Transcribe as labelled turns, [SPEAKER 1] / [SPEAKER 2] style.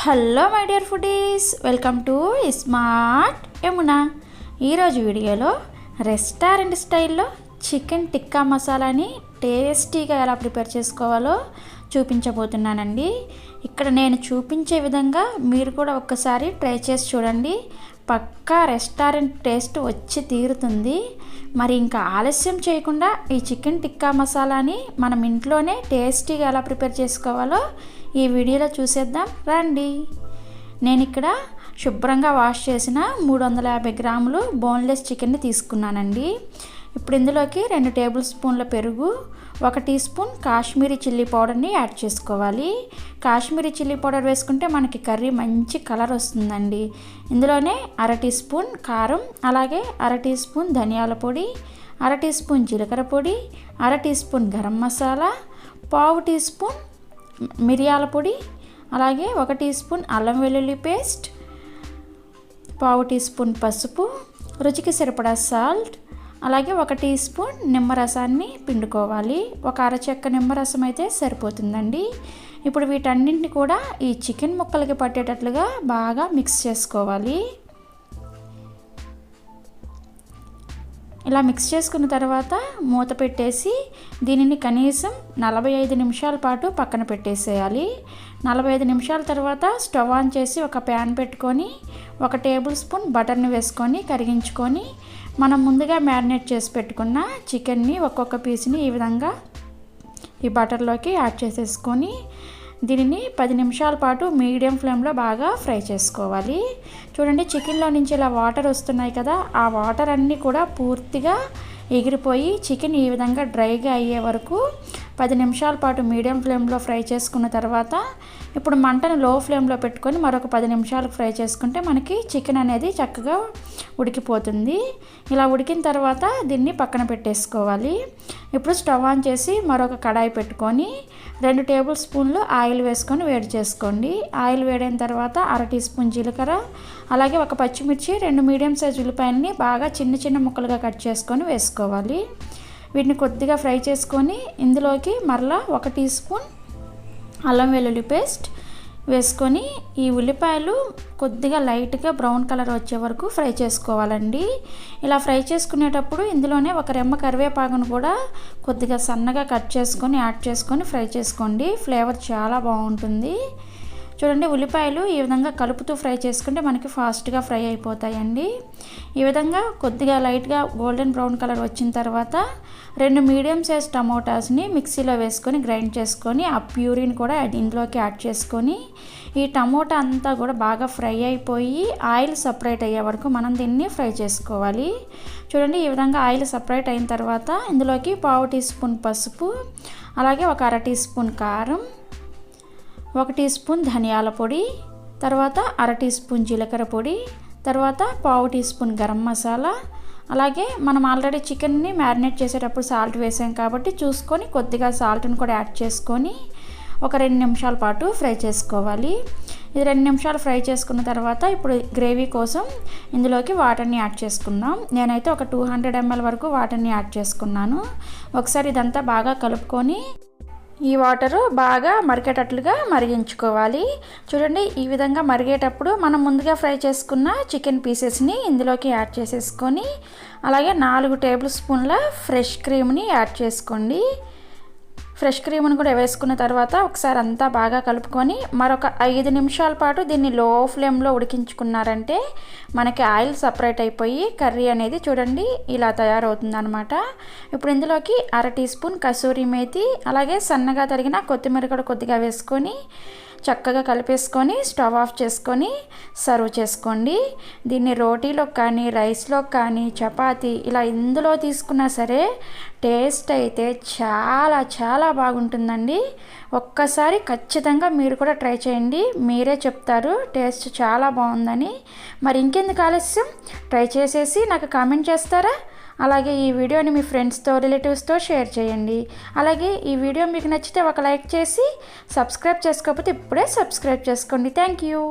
[SPEAKER 1] Hello my dear foodies, welcome to smart Yamuna. ఈరోజు వీడియోలో restaurant స్టైల్లో చికెన్ టిక్కా మసాలాని టేస్టీగా ఎలా ప్రిపేర్ చేసుకోవాలో చూపించబోతున్నానండి. ఇక్కడ నేను చూపించే విధంగా మీరు కూడా ఒక్కసారి ట్రై చేసి చూడండి. పక్కా రెస్టారెంట్ టేస్ట్ వచ్చి తీరుతుంది. మరి ఇంకా ఆలస్యం చేయకుండా ఈ చికెన్ టిక్కా మసాలాని మనం ఇంట్లోనే టేస్టీగా ఎలా ప్రిపేర్ చేసుకోవాలో ఈ వీడియోలో చూసేద్దాం రండి. నేను ఇక్కడ శుభ్రంగా వాష్ చేసిన 350 గ్రాములు బోన్లెస్ చికెన్ని తీసుకున్నానండి. ఇప్పుడు ఇందులోకి 2 టేబుల్ స్పూన్ల పెరుగు, 1 టీ స్పూన్ కాశ్మీరీ చిల్లీ పౌడర్ని యాడ్ చేసుకోవాలి. కాశ్మీరీ చిల్లీ పౌడర్ వేసుకుంటే మనకి కర్రీ మంచి కలర్ వస్తుందండి. ఇందులోనే 1/2 టీ స్పూన్ కారం, అలాగే 1/2 టీ స్పూన్ ధనియాల పొడి, 1/2 టీ స్పూన్ జీలకర్ర పొడి, 1/2 teaspoon garam masala, 1/2 teaspoon మిరియాల పొడి, అలాగే 1 టీ స్పూన్ అల్లం వెల్లుల్లి పేస్ట్, 1/2 టీ స్పూన్ పసుపు, రుచికి సరిపడా సాల్ట్, అలాగే 1 టీ స్పూన్ నిమ్మరసాన్ని పిండుకోవాలి. ఒక అరచెక్క నిమ్మరసం అయితే సరిపోతుందండి. ఇప్పుడు వీటన్నింటిని కూడా ఈ చికెన్ ముక్కలకి పట్టేటట్లుగా బాగా మిక్స్ చేసుకోవాలి. ఇలా మిక్స్ చేసుకున్న తర్వాత మూత పెట్టేసి దీనిని కనీసం 45 నిమిషాల పాటు పక్కన పెట్టేసేయాలి. 45 నిమిషాల తర్వాత స్టవ్ ఆన్ చేసి ఒక ప్యాన్ పెట్టుకొని 1 టేబుల్ స్పూన్ బటర్ని వేసుకొని కరిగించుకొని మనం ముందుగా మ్యారినేట్ చేసి పెట్టుకున్న చికెన్ని ఒక్కొక్క పీస్ని ఈ విధంగా ఈ బటర్లోకి యాడ్ చేసేసుకొని దీనిని 10 నిమిషాల పాటు మీడియం ఫ్లేమ్లో బాగా ఫ్రై చేసుకోవాలి. చూడండి, చికెన్లో నుంచి ఇలా వాటర్ వస్తున్నాయి కదా, ఆ వాటర్ అన్నీ కూడా పూర్తిగా ఎగిరిపోయి చికెన్ ఈ విధంగా డ్రైగా అయ్యే వరకు 10 నిమిషాల పాటు మీడియం ఫ్లేమ్లో ఫ్రై చేసుకున్న తర్వాత ఇప్పుడు మంటను లో ఫ్లేమ్లో పెట్టుకొని మరొక 10 నిమిషాలు ఫ్రై చేసుకుంటే మనకి చికెన్ అనేది చక్కగా ఉడికిపోతుంది. ఇలా ఉడికిన తర్వాత దీన్ని పక్కన పెట్టేసుకోవాలి. ఇప్పుడు స్టవ్ ఆన్ చేసి మరొక కడాయి పెట్టుకొని 2 టేబుల్ స్పూన్లు ఆయిల్ వేసుకొని వేడి చేసుకోండి. ఆయిల్ వేడైన తర్వాత 1/2 టీ స్పూన్ జీలకర్ర, అలాగే 1 పచ్చిమిర్చి, 2 మీడియం సైజ్ ఉల్లిపాయలని బాగా చిన్న చిన్న ముక్కలుగా కట్ చేసుకొని వేసుకోవాలి. వీటిని కొద్దిగా ఫ్రై చేసుకొని ఇందులోకి మరలా 1 టీ స్పూన్ అల్లం వెల్లుల్లి పేస్ట్ వేసుకొని ఈ ఉల్లిపాయలు కొద్దిగా లైట్గా బ్రౌన్ కలర్ వచ్చే వరకు ఫ్రై చేసుకోవాలండి. ఇలా ఫ్రై చేసుకునేటప్పుడు ఇందులోనే 1 రెమ్మ కరివేపాకును కూడా కొద్దిగా సన్నగా కట్ చేసుకొని యాడ్ చేసుకొని ఫ్రై చేసుకోండి. ఫ్లేవర్ చాలా బాగుంటుంది. చూడండి, ఉల్లిపాయలు ఈ విధంగా కలుపుతూ ఫ్రై చేసుకుంటే మనకి ఫాస్ట్గా ఫ్రై అయిపోతాయండి. ఈ విధంగా కొద్దిగా లైట్గా గోల్డెన్ బ్రౌన్ కలర్ వచ్చిన తర్వాత 2 మీడియం సైజ్ టమోటాస్ని మిక్సీలో వేసుకొని గ్రైండ్ చేసుకొని ఆ ప్యూరీని కూడా ఇందులోకి యాడ్ చేసుకొని ఈ టమోటా అంతా కూడా బాగా ఫ్రై అయిపోయి ఆయిల్ సపరేట్ అయ్యే వరకు మనం దీన్ని ఫ్రై చేసుకోవాలి. చూడండి, ఈ విధంగా ఆయిల్ సపరేట్ అయిన తర్వాత ఇందులోకి 1/2 టీ స్పూన్ పసుపు, అలాగే 1/2 టీ స్పూన్ కారం, 1 టీ స్పూన్ ధనియాల పొడి, తర్వాత 1/2 టీ స్పూన్ జీలకర్ర పొడి, తర్వాత 1/2 టీ స్పూన్ గరం మసాలా, అలాగే మనం ఆల్రెడీ చికెన్ని మ్యారినేట్ చేసేటప్పుడు సాల్ట్ వేసాం కాబట్టి చూసుకొని కొద్దిగా సాల్ట్ని కూడా యాడ్ చేసుకొని ఒక 2 నిమిషాల పాటు ఫ్రై చేసుకోవాలి. ఇది 2 నిమిషాలు ఫ్రై చేసుకున్న తర్వాత ఇప్పుడు గ్రేవీ కోసం ఇందులోకి వాటర్ని యాడ్ చేసుకుందాం. నేనైతే ఒక 200 ml వరకు వాటర్ని యాడ్ చేసుకున్నాను. ఒకసారి ఇదంతా బాగా కలుపుకొని ఈ వాటరు బాగా మరిగేటట్లుగా మరిగించుకోవాలి. చూడండి, ఈ విధంగా మరిగేటప్పుడు మనం ముందుగా ఫ్రై చేసుకున్న చికెన్ పీసెస్ని ఇందులోకి యాడ్ చేసేసుకొని అలాగే 4 టేబుల్ స్పూన్ల ఫ్రెష్ క్రీమ్ని యాడ్ చేసుకోండి. ఫ్రెష్ క్రీమ్ని కూడా వేసుకున్న తర్వాత ఒకసారి అంతా బాగా కలుపుకొని మరొక 5 నిమిషాల పాటు దీన్ని లో ఫ్లేమ్లో ఉడికించుకున్నారంటే మనకి ఆయిల్ సపరేట్ అయిపోయి కర్రీ అనేది చూడండి ఇలా తయారవుతుంది అనమాట. ఇప్పుడు ఇందులోకి 1/2 టీ స్పూన్ కసూరి మేతి, అలాగే సన్నగా తరిగిన కొత్తిమీర కూడా కొద్దిగా వేసుకొని చక్కగా కలిపేసుకొని స్టవ్ ఆఫ్ చేసుకొని సర్వ్ చేసుకోండి. దీన్ని రోటీలో కానీ రైస్లో కానీ చపాతీ ఇలా ఇందులో తీసుకున్నా సరే టేస్ట్ అయితే చాలా చాలా బాగుంటుందండి. ఒక్కసారి ఖచ్చితంగా మీరు కూడా ట్రై చేయండి, మీరే చెప్తారు టేస్ట్ చాలా బాగుందని. మరి ఇంకెందుకు ఆలస్యం, ట్రై చేసేసి నాకు కామెంట్ చేస్తారా? అలాగే ఈ వీడియోని మీ ఫ్రెండ్స్తో రిలేటివ్స్తో షేర్ చేయండి. అలాగే ఈ వీడియో మీకు నచ్చితే ఒక లైక్ చేసి సబ్స్క్రైబ్ చేసుకోకపోతే ఇప్పుడే సబ్స్క్రైబ్ చేసుకోండి. Thank you.